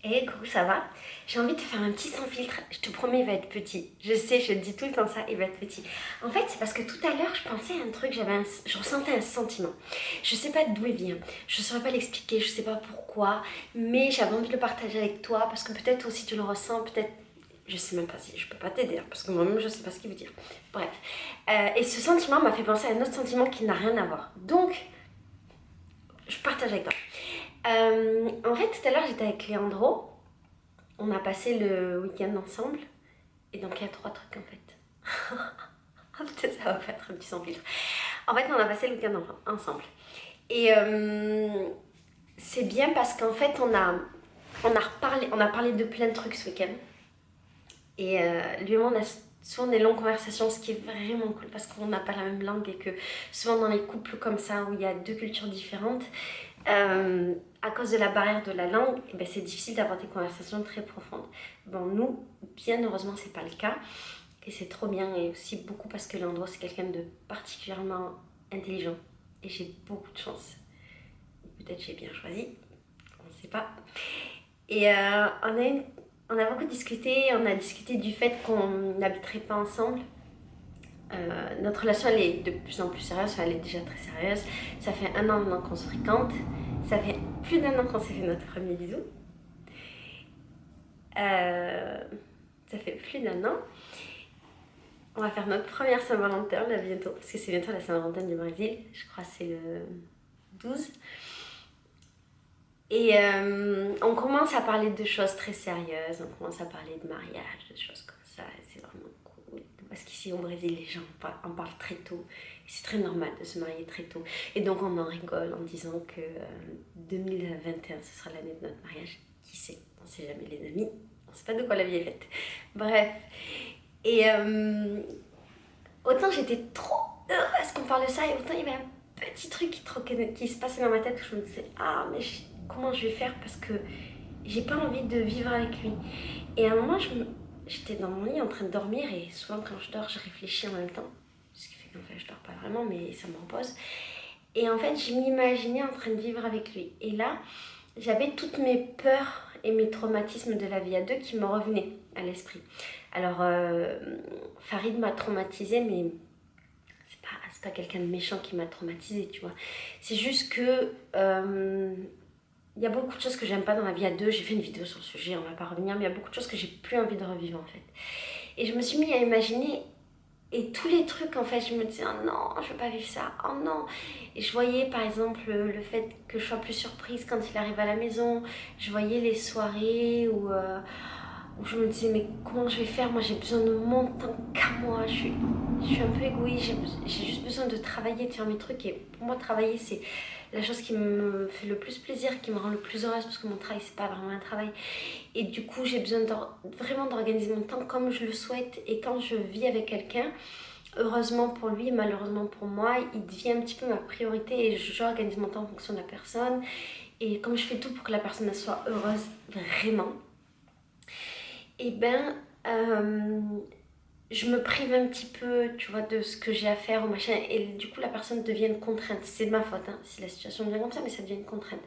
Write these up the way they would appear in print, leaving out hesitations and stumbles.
Hey, coucou, ça va? J'ai envie de te faire un petit sans filtre. Je te promets, il va être petit. Je sais, je te dis tout le temps ça, il va être petit. En fait, c'est parce que tout à l'heure, je pensais à un truc, je ressentais un sentiment. Je sais pas d'où il vient, je saurais pas l'expliquer, je sais pas pourquoi, mais j'avais envie de le partager avec toi parce que peut-être aussi tu le ressens, peut-être. Je sais même pas si je peux pas t'aider, hein, parce que moi-même je sais pas ce qu'il veut dire. Bref. Et ce sentiment m'a fait penser à un autre sentiment qui n'a rien à voir. Donc, je partage avec toi. En fait, tout à l'heure, j'étais avec Leandro. On a passé le week-end ensemble. Et donc, il y a trois trucs en fait. Peut-être ça va pas être un petit sans filtre. En fait, on a passé le week-end ensemble. Et c'est bien parce qu'en fait, on a parlé de plein de trucs ce week-end. Et lui et moi, on a souvent des longues conversations, ce qui est vraiment cool parce qu'on n'a pas la même langue et que souvent dans les couples comme ça où il y a deux cultures différentes, à cause de la barrière de la langue, eh ben, c'est difficile d'avoir des conversations très profondes. Bon, nous, bien heureusement, c'est pas le cas. Et c'est trop bien, et aussi beaucoup parce que Leandro, c'est quelqu'un de particulièrement intelligent. Et j'ai beaucoup de chance. Peut-être j'ai bien choisi, on ne sait pas. Et on a beaucoup discuté, on a discuté du fait qu'on n'habiterait pas ensemble. Notre relation, elle est de plus en plus sérieuse, enfin, elle est déjà très sérieuse. Ça fait 1 an maintenant qu'on se fréquente. Ça fait plus d'1 an qu'on s'est fait notre premier bisou. Euh, Ça fait plus d'1 an. On va faire notre première Saint-Valentin là bientôt, parce que c'est bientôt la Saint-Valentin du Brésil. Je crois que c'est le 12. Et on commence à parler de choses très sérieuses, on commence à parler de mariage, de choses comme ça, et c'est vraiment cool. Parce qu'ici au Brésil, les gens en parlent très tôt, et c'est très normal de se marier très tôt. Et donc on en rigole en disant que 2021, ce sera l'année de notre mariage. Qui sait? On ne sait jamais les amis, on ne sait pas de quoi la vie est faite. Bref. Et autant j'étais trop heureuse qu'on parle de ça, et autant il y avait un petit truc qui se passait dans ma tête où je me disais, ah mais comment je vais faire parce que j'ai pas envie de vivre avec lui. Et à un moment, j'étais dans mon lit en train de dormir, et souvent quand je dors, je réfléchis en même temps. Ce qui fait qu'en fait, je dors pas vraiment, mais ça me repose. Et en fait, je m'imaginais en train de vivre avec lui. Et là, j'avais toutes mes peurs et mes traumatismes de la vie à deux qui me revenaient à l'esprit. Alors, Farid m'a traumatisée, mais c'est pas quelqu'un de méchant qui m'a traumatisée, tu vois. C'est juste que il y a beaucoup de choses que j'aime pas dans la vie à deux. J'ai fait une vidéo sur le sujet, on va pas revenir, mais il y a beaucoup de choses que j'ai plus envie de revivre en fait. Et je me suis mis à imaginer, et tous les trucs en fait, je me disais, oh non, je veux pas vivre ça, oh non. Et je voyais par exemple le fait que je sois plus surprise quand il arrive à la maison. Je voyais les soirées où je me disais, mais comment je vais faire? Moi j'ai besoin de mon temps qu'à moi. Je suis un peu égoïste, j'ai juste besoin de travailler, de faire mes trucs. Et pour moi, travailler, c'est la chose qui me fait le plus plaisir, qui me rend le plus heureuse, parce que mon travail, c'est pas vraiment un travail. Et du coup, j'ai besoin vraiment d'organiser mon temps comme je le souhaite. Et quand je vis avec quelqu'un, heureusement pour lui, malheureusement pour moi, il devient un petit peu ma priorité, et j'organise mon temps en fonction de la personne. Et comme je fais tout pour que la personne soit heureuse, vraiment, et ben, je me prive un petit peu, tu vois, de ce que j'ai à faire ou machin, et du coup la personne devient une contrainte. C'est de ma faute, hein, si la situation devient comme ça, mais ça devient une contrainte.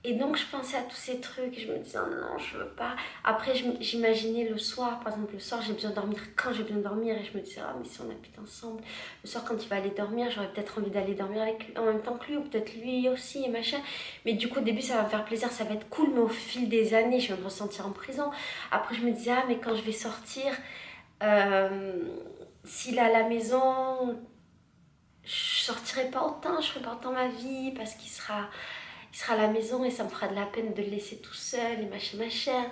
Et donc je pensais à tous ces trucs, et je me disais, oh non, je veux pas. Après, j'imaginais le soir, par exemple, le soir, j'ai besoin de dormir quand j'ai besoin de dormir, et je me disais, ah, mais si on habite ensemble, le soir, quand il va aller dormir, j'aurais peut-être envie d'aller dormir avec lui, en même temps que lui, ou peut-être lui aussi, et machin. Mais du coup, au début, ça va me faire plaisir, ça va être cool, mais au fil des années, je vais me ressentir en prison. Après, je me disais, ah, mais quand je vais sortir, euh, s'il est à la maison, je sortirai pas autant, je ferai pas autant ma vie, parce il sera à la maison, et ça me fera de la peine de le laisser tout seul et machin machin.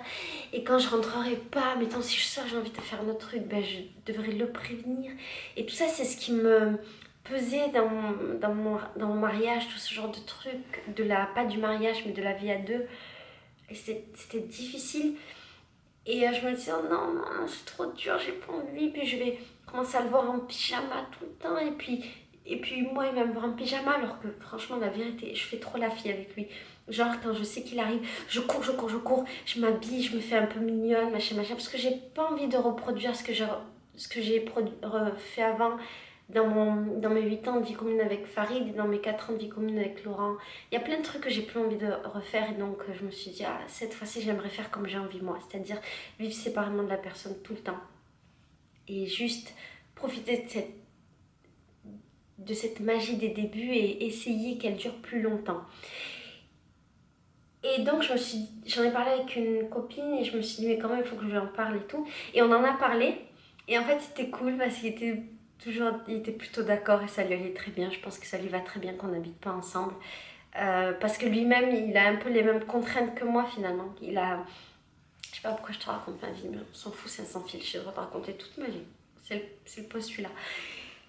Et quand je rentrerai pas, mais tant si je sors, j'ai envie de faire notre truc, ben je devrais le prévenir. Et tout ça, c'est ce qui me pesait dans mon mariage, tout ce genre de trucs, pas du mariage, mais de la vie à deux. Et c'était difficile. Et je me disais, oh non, non, c'est trop dur, j'ai pas envie. Puis je vais commencer à le voir en pyjama tout le temps. Et puis moi, il va me voir en pyjama, alors que franchement, la vérité, je fais trop la fille avec lui. Genre, quand je sais qu'il arrive, je cours, je cours, je cours, je m'habille, je me fais un peu mignonne, machin, machin, parce que j'ai pas envie de reproduire ce que j'ai fait avant, dans mes 8 ans de vie commune avec Farid et dans mes 4 ans de vie commune avec Laurent, il y a plein de trucs que j'ai plus envie de refaire et donc je me suis dit, ah, cette fois-ci j'aimerais faire comme j'ai envie moi, c'est-à-dire vivre séparément de la personne tout le temps et juste profiter de cette magie des débuts et essayer qu'elle dure plus longtemps. Et donc j'en ai parlé avec une copine et je me suis dit mais quand même il faut que je lui en parle et tout. Et on en a parlé et en fait c'était cool parce il était plutôt d'accord et ça lui allait très bien. Je pense que ça lui va très bien qu'on n'habite pas ensemble. Parce que lui-même il a un peu les mêmes contraintes que moi finalement. Je sais pas pourquoi je te raconte ma vie mais on s'en fout, c'est un sans fil. J'ai le droit de raconter toute ma vie. C'est le postulat.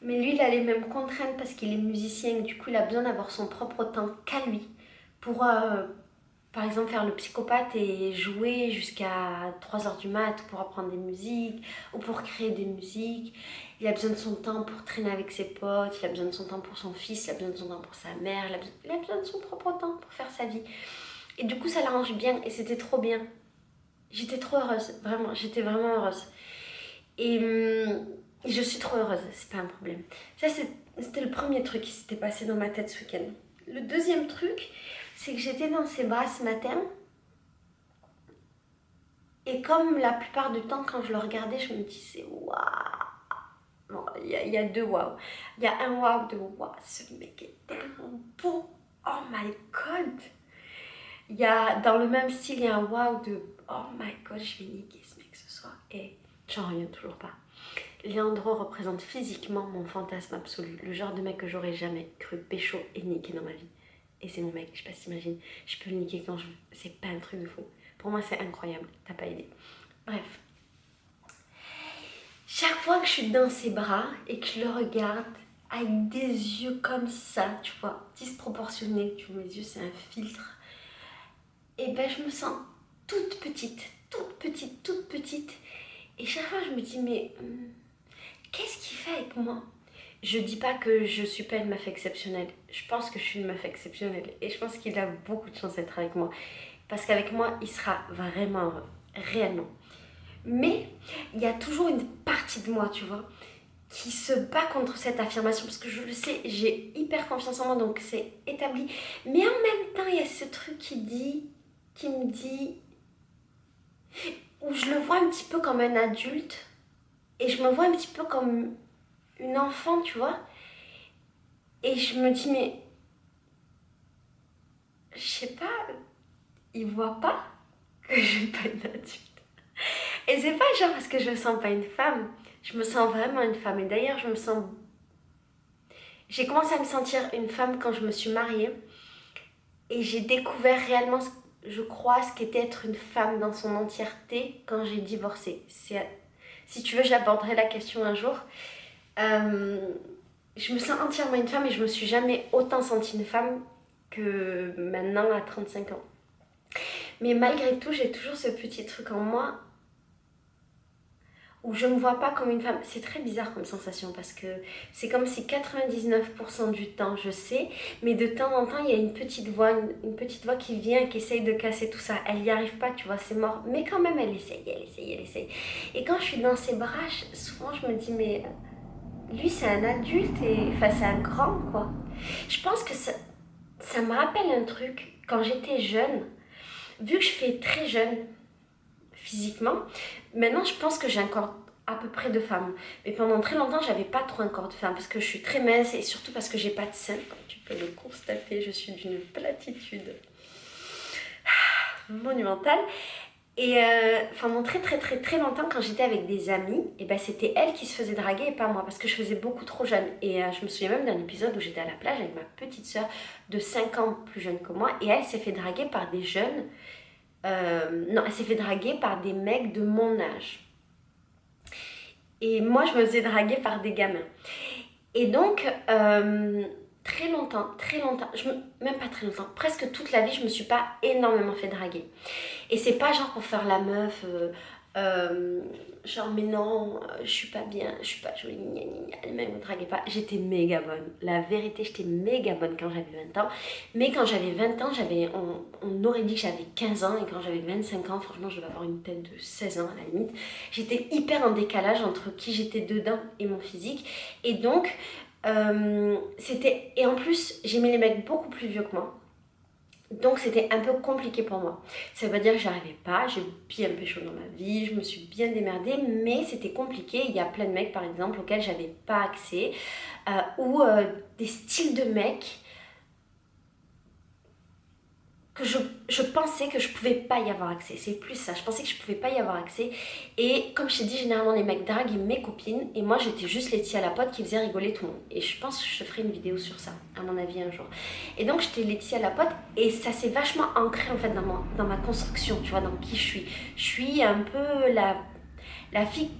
Mais lui il a les mêmes contraintes parce qu'il est musicien et du coup il a besoin d'avoir son propre temps qu'à lui pour... par exemple, faire le psychopathe et jouer jusqu'à 3 heures du mat pour apprendre des musiques ou pour créer des musiques. Il a besoin de son temps pour traîner avec ses potes, il a besoin de son temps pour son fils, il a besoin de son temps pour sa mère, il a besoin de son propre temps pour faire sa vie. Et du coup, ça l'arrange bien et c'était trop bien. J'étais trop heureuse, vraiment, j'étais vraiment heureuse. Et je suis trop heureuse, c'est pas un problème. Ça, c'était le premier truc qui s'était passé dans ma tête ce week-end. Le deuxième truc, c'est que j'étais dans ses bras ce matin et comme la plupart du temps quand je le regardais je me disais waouh, bon, il y a deux waouh, il y a un waouh de waouh ce mec est tellement beau, oh my god, il y a dans le même style il y a un waouh de oh my god je vais niquer ce mec ce soir et j'en reviens toujours pas. Leandro représente physiquement mon fantasme absolu, le genre de mec que j'aurais jamais cru pécho et niquer dans ma vie. Et c'est mon mec, je sais pas si t'imagines, je peux le niquer quand je veux, c'est pas un truc de fou. Pour moi c'est incroyable, t'as pas idée. Bref. Chaque fois que je suis dans ses bras et que je le regarde avec des yeux comme ça, tu vois, disproportionnés, tu vois mes yeux c'est un filtre, et ben je me sens toute petite, toute petite, toute petite. Et chaque fois je me dis mais qu'est-ce qu'il fait avec moi? Je dis pas que je suis pas une meuf exceptionnelle. Je pense que je suis une meuf exceptionnelle. Et je pense qu'il a beaucoup de chance d'être avec moi. Parce qu'avec moi, il sera vraiment heureux. Réellement. Mais il y a toujours une partie de moi, tu vois, qui se bat contre cette affirmation. Parce que je le sais, j'ai hyper confiance en moi, donc c'est établi. Mais en même temps, il y a ce truc qui me dit... Où je le vois un petit peu comme un adulte. Et je me vois un petit peu comme... une enfant, tu vois. Et je me dis, mais... je sais pas, il voit pas que je suis pas une adulte. Et c'est pas genre parce que je me sens pas une femme. Je me sens vraiment une femme. Et d'ailleurs, je me sens... j'ai commencé à me sentir une femme quand je me suis mariée. Et j'ai découvert réellement, je crois, ce qu'était être une femme dans son entièreté quand j'ai divorcé. Si tu veux, j'aborderai la question un jour. Je me sens entièrement une femme et je me suis jamais autant sentie une femme que maintenant à 35 ans. Mais malgré tout, j'ai toujours ce petit truc en moi où je ne me vois pas comme une femme. C'est très bizarre comme sensation parce que c'est comme si 99% du temps, je sais, mais de temps en temps, il y a une petite voix qui vient et qui essaye de casser tout ça. Elle n'y arrive pas, tu vois, c'est mort. Mais quand même, elle essaye. Et quand je suis dans ses bras, souvent je me dis, mais lui, c'est un adulte et enfin, c'est un grand, quoi. Je pense que ça me rappelle un truc. Quand j'étais jeune, vu que je fais très jeune physiquement, maintenant je pense que j'ai un corps à peu près de femme. Mais pendant très longtemps, j'avais pas trop un corps de femme parce que je suis très mince et surtout parce que j'ai pas de seins. Comme tu peux le constater, je suis d'une platitude monumentale. Et pendant très longtemps, quand j'étais avec des amis, et ben c'était elle qui se faisait draguer et pas moi, parce que je faisais beaucoup trop jeune. Et je me souviens même d'un épisode où j'étais à la plage avec ma petite sœur de 5 ans plus jeune que moi, et elle s'est fait draguer par des jeunes. Non, elle s'est fait draguer par des mecs de mon âge. Et moi, je me faisais draguer par des gamins. Et donc, très longtemps, même pas très longtemps, presque toute la vie, je me suis pas énormément fait draguer. Et c'est pas genre pour faire la meuf, Genre mais non, je suis pas bien, je suis pas jolie, gna gna gna, les mecs me draguaient pas. J'étais méga bonne, la vérité j'étais méga bonne quand j'avais 20 ans. Mais quand j'avais 20 ans, on aurait dit que j'avais 15 ans. Et quand j'avais 25 ans, franchement je devais avoir une tête de 16 ans à la limite. J'étais hyper en décalage entre qui j'étais dedans et mon physique. Et donc et en plus j'aimais les mecs beaucoup plus vieux que moi. Donc c'était un peu compliqué pour moi. Ça veut pas dire que j'arrivais pas, j'ai bien pécho dans ma vie, je me suis bien démerdée, mais c'était compliqué. Il y a plein de mecs par exemple auxquels j'avais pas accès, ou des styles de mecs que je pensais que je pouvais pas y avoir accès. C'est plus ça, je pensais que je pouvais pas y avoir accès. Et comme je t'ai dit, généralement les mecs draguent mes copines et moi j'étais juste les tia à la pote qui faisait rigoler tout le monde. Et je pense que je ferai une vidéo sur ça, à mon avis un jour. Et donc j'étais les tia à la pote et ça s'est vachement ancré en fait dans ma construction, tu vois, dans qui je suis. Je suis un peu la fille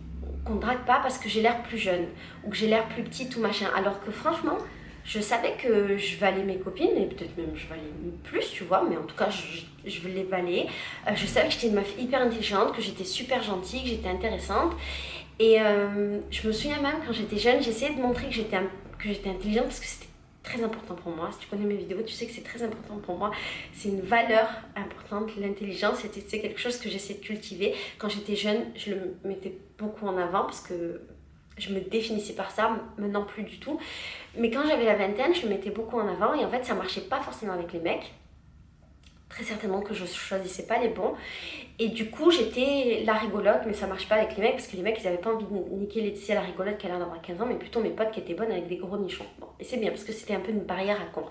qu'on drague pas parce que j'ai l'air plus jeune ou que j'ai l'air plus petite ou machin. Alors que franchement, je savais que je valais mes copines et peut-être même je valais plus, tu vois, mais en tout cas, je les valais. Je savais que j'étais une meuf hyper intelligente, que j'étais super gentille, que j'étais intéressante. Et je me souviens même quand j'étais jeune, j'essayais de montrer que j'étais intelligente parce que c'était très important pour moi. Si tu connais mes vidéos, tu sais que c'est très important pour moi. C'est une valeur importante, l'intelligence. C'est quelque chose que j'essaie de cultiver. Quand j'étais jeune, je le mettais beaucoup en avant parce que je me définissais par ça, maintenant plus du tout. Mais quand j'avais la vingtaine, je le mettais beaucoup en avant et en fait ça marchait pas forcément avec les mecs. Très certainement que je choisissais pas les bons. Et du coup j'étais la rigolote, mais ça marche pas avec les mecs parce que les mecs ils avaient pas envie de niquer Laetitia la rigolote qui a l'air d'avoir 15 ans, mais plutôt mes potes qui étaient bonnes avec des gros nichons. Bon, et c'est bien parce que c'était un peu une barrière à con.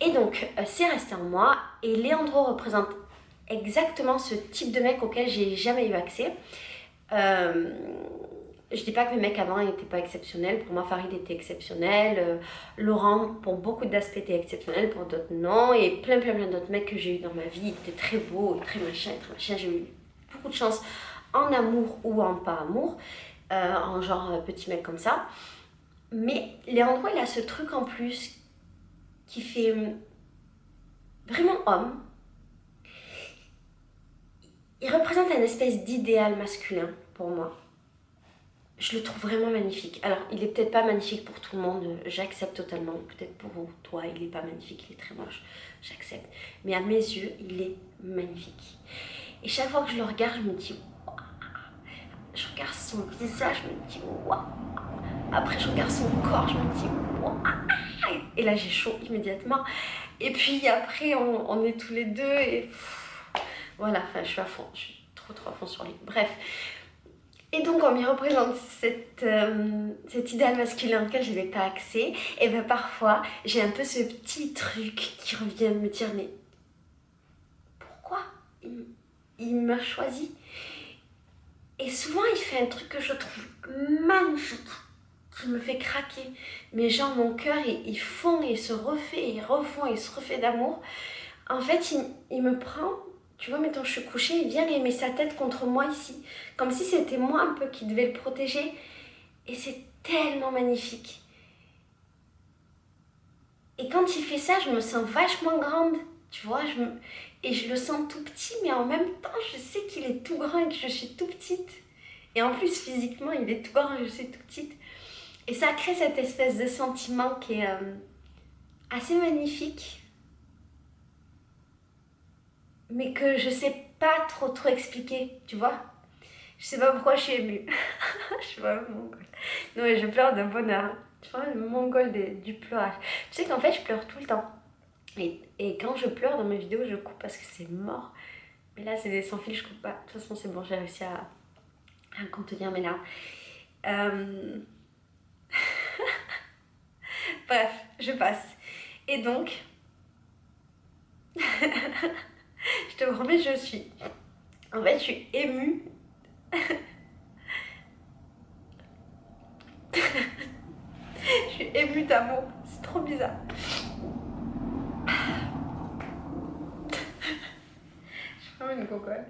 Et donc c'est resté en moi et Léandro représente exactement ce type de mec auquel j'ai jamais eu accès. Je dis pas que mes mecs avant n'étaient pas exceptionnels. Pour moi, Farid était exceptionnel. Laurent, pour beaucoup d'aspects, était exceptionnel. Pour d'autres, non. Et plein d'autres mecs que j'ai eu dans ma vie étaient très beaux, très machin, très machin. J'ai eu beaucoup de chance en amour ou en pas amour. En genre petit mec comme ça. Mais Léandro, il a ce truc en plus qui fait vraiment homme. Il représente un espèce d'idéal masculin pour moi. Je le trouve vraiment magnifique. Alors, il est peut-être pas magnifique pour tout le monde, j'accepte totalement. Peut-être pour toi, il est pas magnifique, il est très moche, j'accepte. Mais à mes yeux, il est magnifique. Et chaque fois que je le regarde, je me dis, waouh. Je regarde son visage, je me dis, waouh. Après, je regarde son corps, je me dis, waouh. Et là, j'ai chaud immédiatement. Et puis après, on est tous les deux et voilà, enfin, je suis à fond, je suis trop à fond sur lui. Bref. Et donc, on m'y représente cet idéal masculin auquel je n'avais pas accès. Et bien parfois, j'ai un peu ce petit truc qui revient de me dire, mais pourquoi il m'a choisi? Et souvent, il fait un truc que je trouve magnifique, qui me fait craquer. Mais genre, mon cœur, il fond et il se refait, il refond et il se refait d'amour. En fait, il me prend... Tu vois, mettons, je suis couchée, il vient et il met sa tête contre moi ici. Comme si c'était moi un peu qui devais le protéger. Et c'est tellement magnifique. Et quand il fait ça, je me sens vachement grande. Tu vois, et je le sens tout petit, mais en même temps, je sais qu'il est tout grand et que je suis tout petite. Et en plus, physiquement, il est tout grand et je suis tout petite. Et ça crée cette espèce de sentiment qui est assez magnifique. Mais que je sais pas trop expliquer, tu vois. Je sais pas pourquoi je suis émue. Je suis vraiment mongole. Non mais je pleure de bonheur. Je suis vraiment le mongole du pleurage. Tu sais qu'en fait je pleure tout le temps. Et quand je pleure dans mes vidéos, je coupe parce que c'est mort. Mais là c'est des sans fil, je coupe pas. De toute façon c'est bon, j'ai réussi à contenir mes larmes. Bref, je passe. Et donc... je te promets, je suis... En fait, je suis émue. Je suis émue d'amour. C'est trop bizarre. Je suis vraiment une cocotte.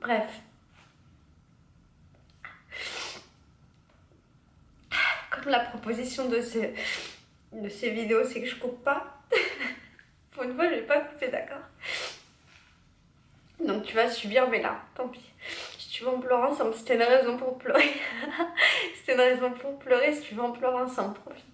Bref. Comme la proposition de ces vidéos, c'est que je coupe pas. Pour une fois, je vais pas couper, d'accord? Donc tu vas subir mes larmes, tant pis. Si tu veux en pleurer ensemble, c'était une raison pour pleurer. C'était une raison pour pleurer, si tu veux en pleurer ensemble, profite.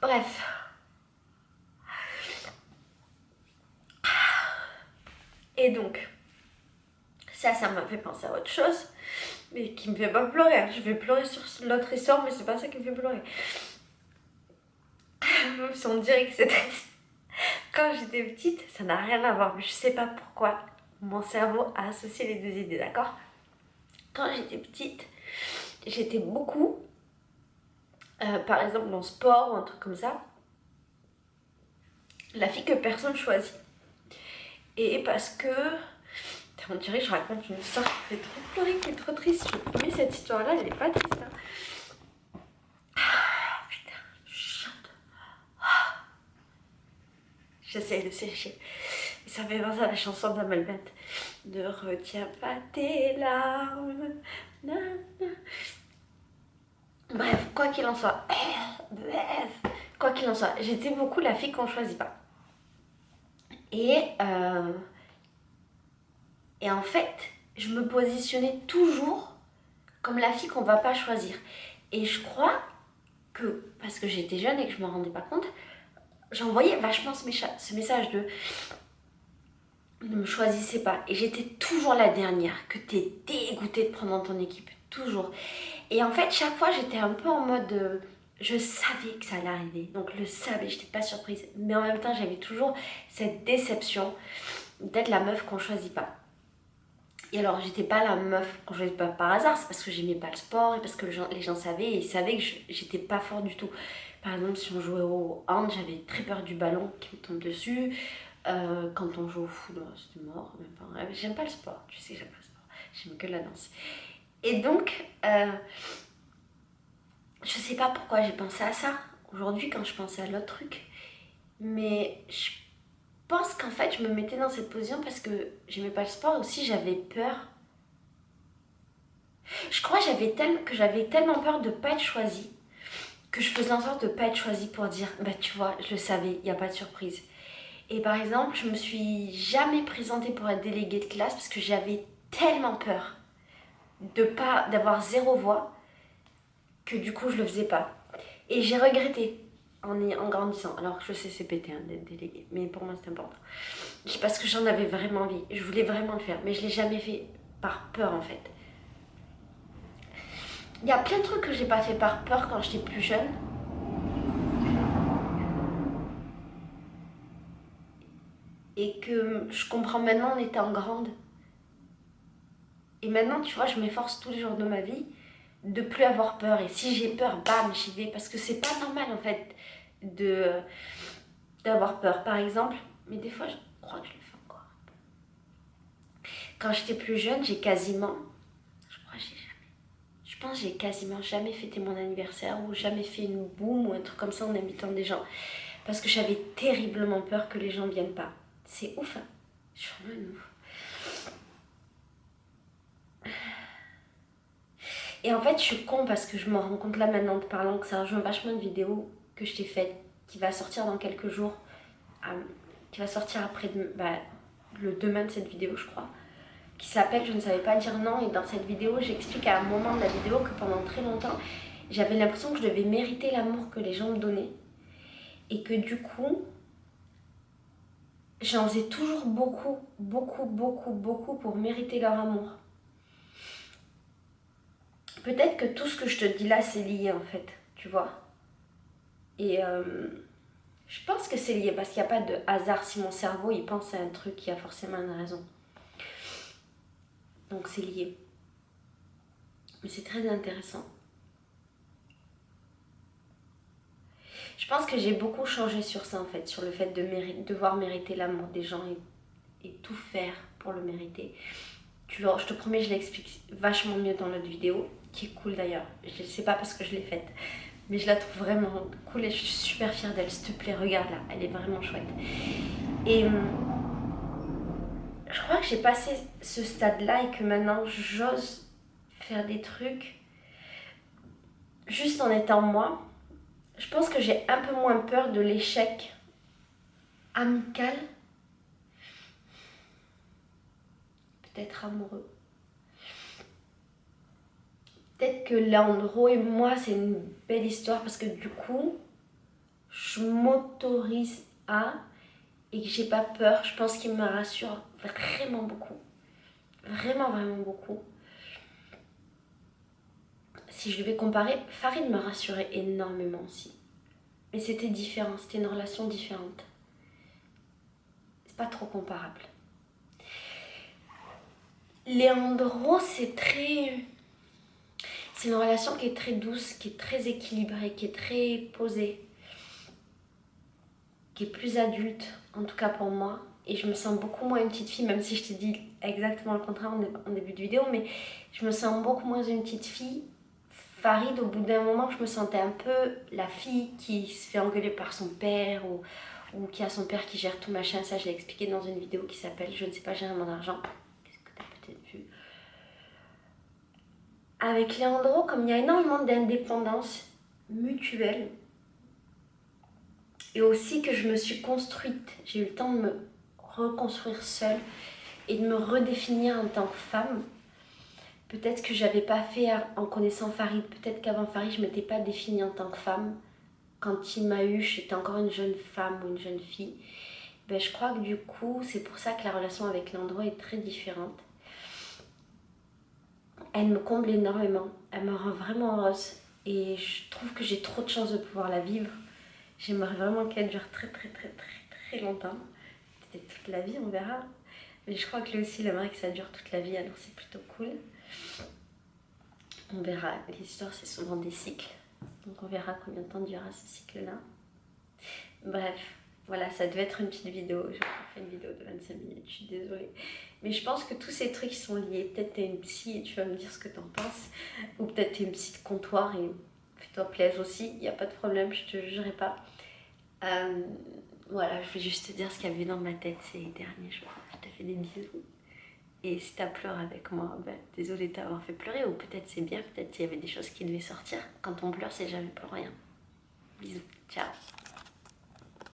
Bref. Et donc, ça m'a fait penser à autre chose, mais qui me fait pas pleurer. Je vais pleurer sur l'autre histoire, mais c'est pas ça qui me fait pleurer. Même si on dirait que c'est triste. Quand j'étais petite, ça n'a rien à voir, mais je sais pas pourquoi mon cerveau a associé les deux idées, d'accord? Quand j'étais petite, j'étais beaucoup, par exemple dans le sport ou un truc comme ça, la fille que personne choisit. Et parce que, on dirait que je raconte une histoire qui fait trop pleurer, qui est trop triste. Je promets, cette histoire-là, elle est pas triste. Hein. Ah, putain, je chante. J'essaie de sécher. Et ça fait penser à la chanson d'Amel Bent. Ne retiens pas tes larmes. Bref, quoi qu'il en soit. Quoi qu'il en soit, j'étais beaucoup la fille qu'on choisit pas. Et en fait, je me positionnais toujours comme la fille qu'on va pas choisir. Et je crois que, parce que j'étais jeune et que je me rendais pas compte, j'envoyais vachement ce message de ne me choisissez pas. Et j'étais toujours la dernière que t'es dégoûtée de prendre dans ton équipe. Toujours. Et en fait, chaque fois, j'étais un peu en mode... je savais que ça allait arriver. Donc, je le savais, j'étais pas surprise. Mais en même temps, j'avais toujours cette déception d'être la meuf qu'on choisit pas. Et alors, j'étais pas la meuf qu'on choisit pas par hasard. C'est parce que j'aimais pas le sport et parce que les gens savaient. Et ils savaient que j'étais pas fort du tout. Par exemple, si on jouait au hand, j'avais très peur du ballon qui me tombe dessus. Quand on joue au foot, c'était mort. Enfin, j'aime pas le sport, tu sais, j'aime pas le sport. J'aime que la danse. Et donc, je sais pas pourquoi j'ai pensé à ça aujourd'hui quand je pensais à l'autre truc. Mais je pense qu'en fait, je me mettais dans cette position parce que j'aimais pas le sport. Aussi, j'avais peur. Je crois que j'avais tellement peur de pas être choisie que je faisais en sorte de pas être choisie pour dire, bah tu vois, je le savais, il n'y a pas de surprise. Et par exemple, je me suis jamais présentée pour être déléguée de classe parce que j'avais tellement peur d'avoir zéro voix que du coup je le faisais pas. Et j'ai regretté en grandissant. Alors je sais c'est pété hein, d'être déléguée, mais pour moi c'est important. Parce que j'en avais vraiment envie, je voulais vraiment le faire, mais je l'ai jamais fait par peur en fait. Il y a plein de trucs que j'ai pas fait par peur quand j'étais plus jeune. Et que je comprends maintenant en étant grande. Et maintenant, tu vois, je m'efforce tous les jours de ma vie de plus avoir peur. Et si j'ai peur, bam, j'y vais. Parce que c'est pas normal, en fait, d'avoir peur. Par exemple, mais des fois, je crois que je le fais encore. Quand j'étais plus jeune, je pense que j'ai quasiment jamais fêté mon anniversaire ou jamais fait une boum ou un truc comme ça en invitant des gens. Parce que j'avais terriblement peur que les gens viennent pas. C'est ouf, hein. Je suis vraiment une ouf. Et en fait, je suis con parce que je me rends compte là maintenant de parlant que ça rejoint vachement une vidéo que je t'ai faite qui va sortir dans quelques jours, qui va sortir après le demain de cette vidéo, je crois, qui s'appelle Je ne savais pas dire non. Et dans cette vidéo, j'explique à un moment de la vidéo que pendant très longtemps, j'avais l'impression que je devais mériter l'amour que les gens me donnaient et que du coup, j'en faisais toujours beaucoup, beaucoup, beaucoup, beaucoup pour mériter leur amour. Peut-être que tout ce que je te dis là, c'est lié en fait, tu vois. Et je pense que c'est lié parce qu'il n'y a pas de hasard. Si mon cerveau il pense à un truc, il y a forcément une raison. Donc c'est lié. Mais c'est très intéressant. Je pense que j'ai beaucoup changé sur ça en fait, sur le fait de devoir mériter l'amour des gens et tout faire pour le mériter. Je te promets, je l'explique vachement mieux dans notre vidéo, qui est cool d'ailleurs. Je ne sais pas parce que je l'ai faite, mais je la trouve vraiment cool et je suis super fière d'elle. S'il te plaît, regarde-la, elle est vraiment chouette. Et je crois que j'ai passé ce stade-là et que maintenant j'ose faire des trucs juste en étant moi. Je pense que j'ai un peu moins peur de l'échec amical, peut-être amoureux. Peut-être que Leandro et moi, c'est une belle histoire parce que du coup, je m'autorise à et que j'ai pas peur. Je pense qu'il me rassure vraiment beaucoup. Vraiment, vraiment beaucoup. Si je devais comparer, Farid me rassurait énormément aussi. Mais c'était différent, c'était une relation différente. C'est pas trop comparable. Leandro, c'est une relation qui est très douce, qui est très équilibrée, qui est très posée, qui est plus adulte, en tout cas pour moi. Et je me sens beaucoup moins une petite fille, même si je t'ai dit exactement le contraire en début de vidéo, mais je me sens beaucoup moins une petite fille. Farid, au bout d'un moment, je me sentais un peu la fille qui se fait engueuler par son père ou qui a son père qui gère tout machin. Ça, je l'ai expliqué dans une vidéo qui s'appelle « Je ne sais pas gérer mon argent ». Qu'est-ce que tu as peut-être vu? Avec Leandro, comme il y a énormément d'indépendance mutuelle, et aussi que je me suis construite, j'ai eu le temps de me reconstruire seule et de me redéfinir en tant que femme. Peut-être que j'avais pas fait en connaissant Farid, peut-être qu'avant Farid je m'étais pas définie en tant que femme. Quand il m'a eu, j'étais encore une jeune femme ou une jeune fille. Ben, je crois que du coup, c'est pour ça que la relation avec Leandro est très différente. Elle me comble énormément, elle me rend vraiment heureuse et je trouve que j'ai trop de chance de pouvoir la vivre. J'aimerais vraiment qu'elle dure très très très très très longtemps. Peut-être toute la vie, on verra. Mais je crois que lui aussi, il aimerait que ça dure toute la vie, alors c'est plutôt cool. On verra. L'histoire, c'est souvent des cycles. Donc on verra combien de temps durera ce cycle-là. Bref, voilà, ça devait être une petite vidéo. J'ai fait une vidéo de 25 minutes, je suis désolée. Mais je pense que tous ces trucs sont liés. Peut-être t'es une psy et tu vas me dire ce que t'en penses. Ou peut-être t'es une psy de comptoir et fais-toi plaisir aussi. Il n'y a pas de problème, je te jugerai pas. Voilà, je vais juste te dire ce qu'il y avait dans ma tête ces derniers jours. Je te fais des bisous. Et si t'as pleuré avec moi, ben, désolée de t'avoir fait pleurer. Ou peut-être c'est bien, peut-être qu'il y avait des choses qui devaient sortir. Quand on pleure, c'est jamais pour rien. Bisous, ciao.